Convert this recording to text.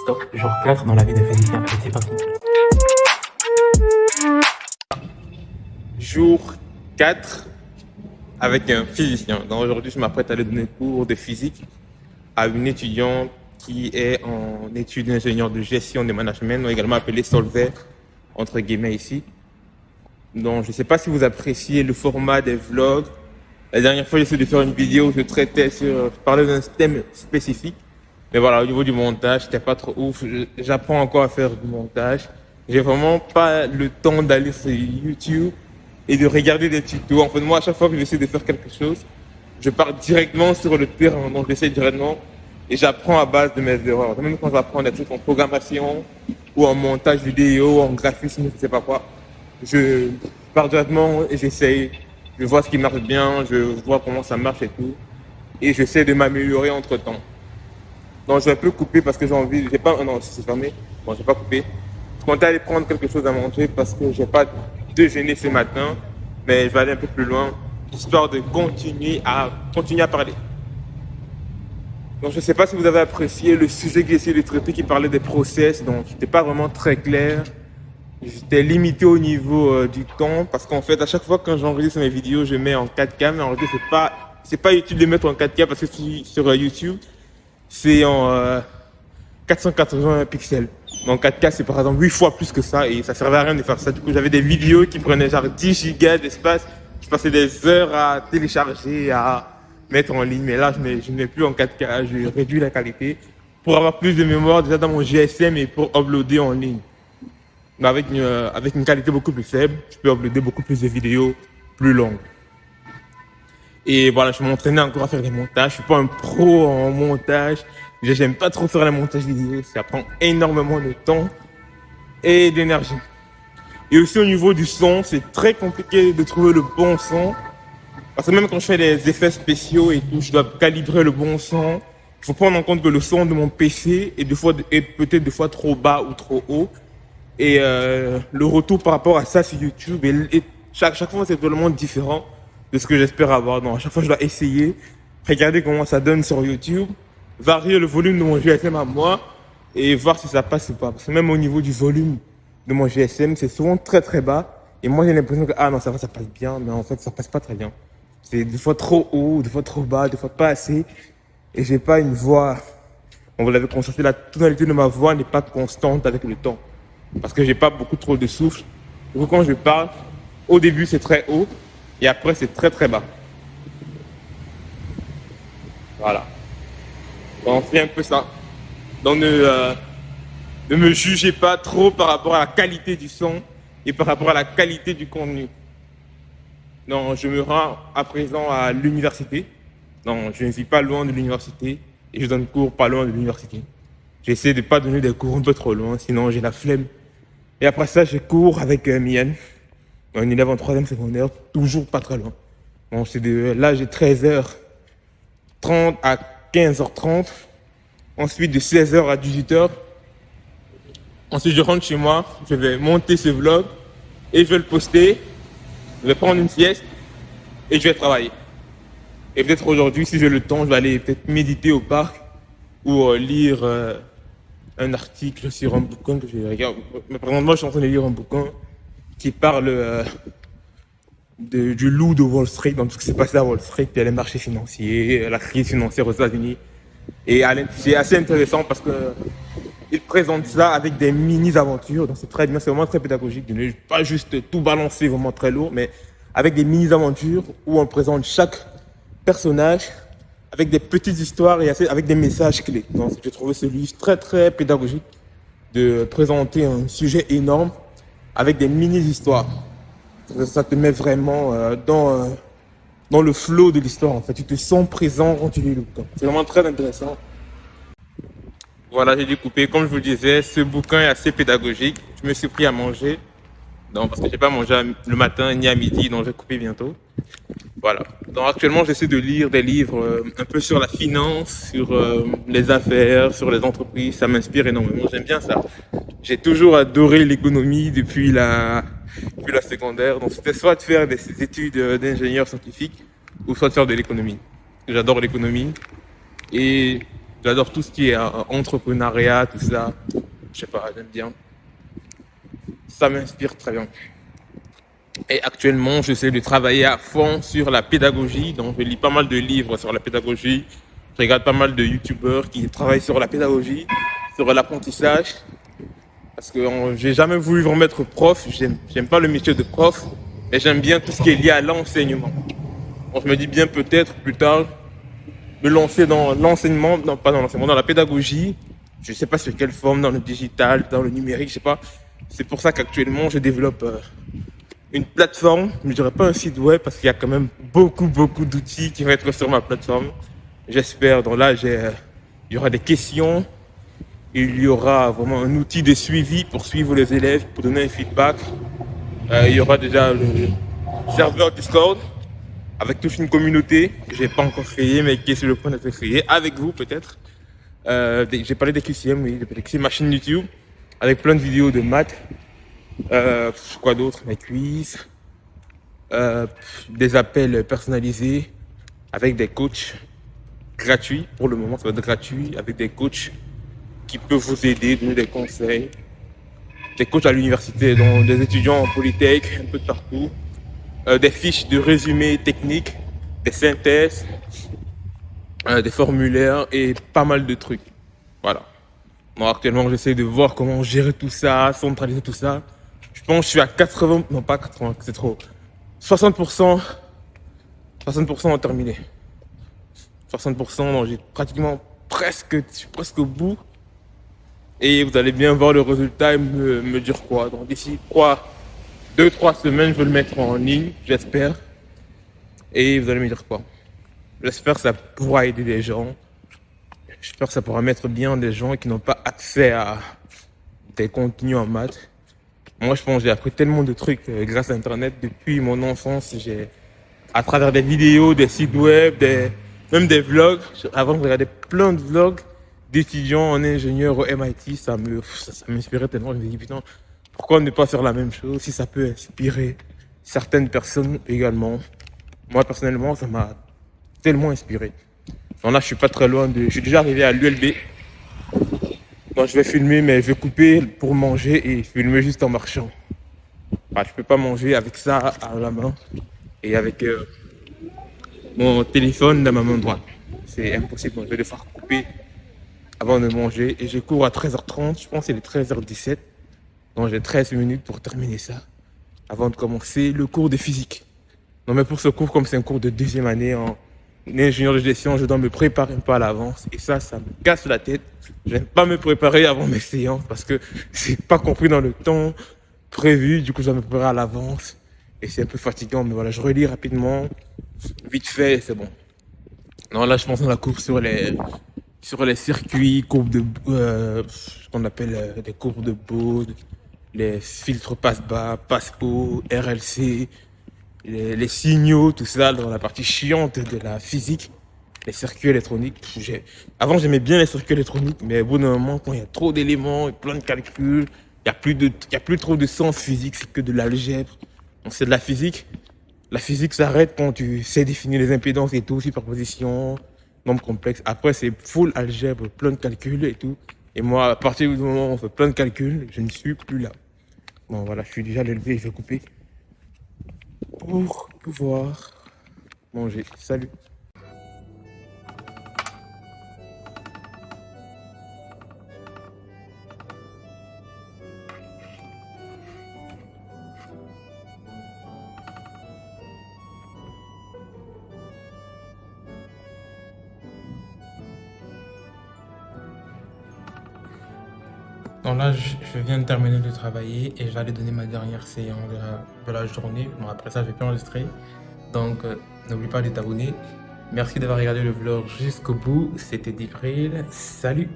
Stop, jour 4 dans la vie d'un physicien. Allez, c'est parti. Jour 4 avec un physicien. Donc aujourd'hui, je m'apprête à aller donner cours de physique à une étudiante qui est en études d'ingénieur de gestion de management, ou également appelée Solvay, entre guillemets ici. Donc je ne sais pas si vous appréciez le format des vlogs. La dernière fois, j'ai essayé de faire une vidéo où je parlais d'un thème spécifique. Mais voilà, au niveau du montage, c'était pas trop ouf. J'apprends encore à faire du montage. J'ai vraiment pas le temps d'aller sur YouTube et de regarder des tutos. En fait, moi, à chaque fois que j'essaie de faire quelque chose, je pars directement sur le terrain. Donc, j'essaie directement et j'apprends à base de mes erreurs. Même quand j'apprends des trucs en programmation ou en montage vidéo, en graphisme, je sais pas quoi, je pars directement et j'essaye. Je vois ce qui marche bien, je vois comment ça marche et tout. Et j'essaie de m'améliorer entre temps. Donc, je vais un peu couper parce que j'ai envie. J'ai pas. Non, c'est fermé. Bon, je vais pas couper. Je comptais aller prendre quelque chose à manger parce que j'ai pas déjeuné ce matin. Mais je vais aller un peu plus loin, histoire de continuer à parler. Donc, je sais pas si vous avez apprécié le sujet que j'ai essayé de traiter qui parlait des process. Donc, c'était pas vraiment très clair. J'étais limité au niveau du temps parce qu'en fait, à chaque fois quand j'enregistre mes vidéos, je mets en 4K. Mais en réalité, c'est pas utile de mettre en 4K parce que sur YouTube, c'est en 480 pixels. Donc 4K, c'est par exemple 8 fois plus que ça et ça servait à rien de faire ça. Du coup, j'avais des vidéos qui prenaient genre 10 gigas d'espace. Je passais des heures à télécharger, à mettre en ligne. Mais là, je ne mets plus en 4K. Je réduis la qualité pour avoir plus de mémoire déjà dans mon GSM et pour uploader en ligne. Mais avec une qualité beaucoup plus faible, je peux uploader beaucoup plus de vidéos plus longues. Et voilà, je m'entraînais encore à faire des montages. Je suis pas un pro en montage. J'aime pas trop faire les montages vidéo. Ça prend énormément de temps et d'énergie. Et aussi au niveau du son, c'est très compliqué de trouver le bon son. Parce que même quand je fais des effets spéciaux et tout, je dois calibrer le bon son. Il faut prendre en compte que le son de mon PC est peut-être des fois trop bas ou trop haut. Et le retour par rapport à ça sur YouTube, chaque fois c'est totalement différent de ce que j'espère avoir. Donc à chaque fois je dois essayer, regarder comment ça donne sur YouTube, varier le volume de mon GSM à moi et voir si ça passe ou pas. Parce que même au niveau du volume de mon GSM, c'est souvent très très bas. Et moi j'ai l'impression que ah non ça va, ça passe bien, mais en fait ça passe pas très bien. C'est des fois trop haut, des fois trop bas, des fois pas assez. Et j'ai pas une voix. Bon, vous l'avez constaté, la tonalité de ma voix n'est pas constante avec le temps. Parce que j'ai pas beaucoup trop de souffle. Du coup, quand je parle, au début c'est très haut et après c'est très très bas. Voilà. Donc c'est un peu ça. Donc ne me jugez pas trop par rapport à la qualité du son et par rapport à la qualité du contenu. Donc je me rends à présent à l'université. Donc je ne vis pas loin de l'université et je donne cours pas loin de l'université. J'essaie de pas donner des cours un peu trop loin, sinon j'ai la flemme. Et après ça, je cours avec Mian, un élève en 3e secondaire, toujours pas très loin. Bon, là, j'ai 13h30 à 15h30. Ensuite, de 16h à 18h. Ensuite, je rentre chez moi, je vais monter ce vlog et je vais le poster. Je vais prendre une sieste et je vais travailler. Et peut-être aujourd'hui, si j'ai le temps, je vais aller peut-être méditer au parc ou lire un article sur un bouquin que je regarde. Mais présentement, je suis en train de lire un bouquin qui parle du loup de Wall Street, donc tout ce qui s'est passé à Wall Street, puis les marchés financiers, la crise financière aux États-Unis. Et c'est assez intéressant parce que il présente ça avec des mini-aventures, donc c'est très bien, c'est vraiment très pédagogique de ne pas juste tout balancer vraiment très lourd, mais avec des mini-aventures où on présente chaque personnage avec des petites histoires et avec des messages clés. Donc, j'ai trouvé ce livre très très pédagogique de présenter un sujet énorme avec des mini-histoires. Ça te met vraiment dans le flow de l'histoire en fait. Tu te sens présent quand tu lis le bouquin. C'est vraiment très intéressant. Voilà, j'ai dû couper. Comme je vous le disais, ce bouquin est assez pédagogique. Je me suis pris à manger. Donc, parce que je n'ai pas mangé le matin ni à midi, donc je vais couper bientôt. Voilà. Donc actuellement, j'essaie de lire des livres un peu sur la finance, sur les affaires, sur les entreprises. Ça m'inspire énormément. J'aime bien ça. J'ai toujours adoré l'économie depuis la secondaire. Donc c'était soit de faire des études d'ingénieur scientifique ou soit de faire de l'économie. J'adore l'économie. Et J'adore tout ce qui est entrepreneuriat, tout ça. Je sais pas, j'aime bien. Ça m'inspire très bien. Et actuellement, j'essaie de travailler à fond sur la pédagogie. Donc, je lis pas mal de livres sur la pédagogie. Je regarde pas mal de youtubeurs qui travaillent sur la pédagogie, sur l'apprentissage. Parce que j'ai jamais voulu vraiment être prof. J'aime pas le métier de prof. Mais j'aime bien tout ce qui est lié à l'enseignement. Donc, je me dis bien peut-être plus tard me lancer dans l'enseignement, non pas dans l'enseignement, dans la pédagogie. Je sais pas sur quelle forme, dans le digital, dans le numérique, je sais pas. C'est pour ça qu'actuellement, je développe une plateforme, je ne dirais pas un site web parce qu'il y a quand même beaucoup d'outils qui vont être sur ma plateforme. J'espère. Donc là, il y aura des questions, il y aura vraiment un outil de suivi pour suivre les élèves, pour donner un feedback. Il y aura déjà le serveur Discord avec toute une communauté que je n'ai pas encore créée, mais qui est sur le point d'être créée, avec vous peut-être. J'ai parlé des QCM, oui, des ma chaîne YouTube, avec plein de vidéos de maths. Quoi d'autre? Mes quiz, des appels personnalisés avec des coachs gratuits. Pour le moment, ça va être gratuit avec des coachs qui peuvent vous aider, donner des conseils. Des coachs à l'université, donc des étudiants en polytech, un peu de partout. Des fiches de résumé technique, des synthèses, des formulaires et pas mal de trucs. Voilà. Moi, actuellement, j'essaie de voir comment gérer tout ça, centraliser tout ça. Je pense que je suis à 80, non pas 80, c'est trop. 60%, 60% terminé. 60%, donc j'ai pratiquement je suis presque au bout. Et vous allez bien voir le résultat et me dire quoi. Donc d'ici 2-3 semaines, je vais le mettre en ligne, j'espère. Et vous allez me dire quoi. J'espère que ça pourra aider des gens. J'espère que ça pourra mettre bien des gens qui n'ont pas accès à des contenus en maths. Moi, je pense que j'ai appris tellement de trucs grâce à Internet depuis mon enfance. À travers des vidéos, des sites web, même des vlogs. Avant, je regardais plein de vlogs d'étudiants en ingénieur au MIT. Ça m'inspirait tellement. Je me dis, putain, pourquoi ne pas faire la même chose si ça peut inspirer certaines personnes également. Moi, personnellement, ça m'a tellement inspiré. Donc là, je suis pas très loin je suis déjà arrivé à l'ULB. Donc je vais filmer, mais je vais couper pour manger et filmer juste en marchant. Je peux pas manger avec ça à la main et avec mon téléphone dans ma main droite. C'est impossible. Donc, je vais devoir couper avant de manger. Et je cours à 13h30. Je pense que c'est les 13h17. Donc j'ai 13 minutes pour terminer ça avant de commencer le cours de physique. Non, mais pour ce cours, comme c'est un cours de deuxième année en ingénieur de gestion, je dois me préparer un peu à l'avance. Et ça me casse la tête. Je n'aime pas me préparer avant mes séances parce que c'est pas compris dans le temps prévu. Du coup, je dois me préparer à l'avance. Et c'est un peu fatigant. Mais voilà, je relis rapidement, vite fait, c'est bon. Non, là, je pense dans la course sur les circuits, courbes de, ce qu'on appelle des courbes de Bode, les filtres passe-bas, passe-haut, RLC, les signaux, tout ça, dans la partie chiante de la physique, les circuits électroniques. Avant, j'aimais bien les circuits électroniques, mais au bout d'un moment, quand il y a trop d'éléments, plein de calculs, il n'y a plus trop de sens physique, c'est que de l'algèbre. Donc, c'est de la physique. La physique s'arrête quand tu sais définir les impédances et tout, superposition, nombre complexe. Après, c'est full algèbre, plein de calculs et tout. Et moi, à partir du moment où on fait plein de calculs, je ne suis plus là. Bon, voilà, je suis déjà levé, je vais couper pour pouvoir manger. Salut. Donc là, je viens de terminer de travailler et j'allais donner ma dernière séance de la journée. Bon, après ça, je vais plus enregistrer. Donc, n'oublie pas de t'abonner. Merci d'avoir regardé le vlog jusqu'au bout. C'était Dipril. Salut!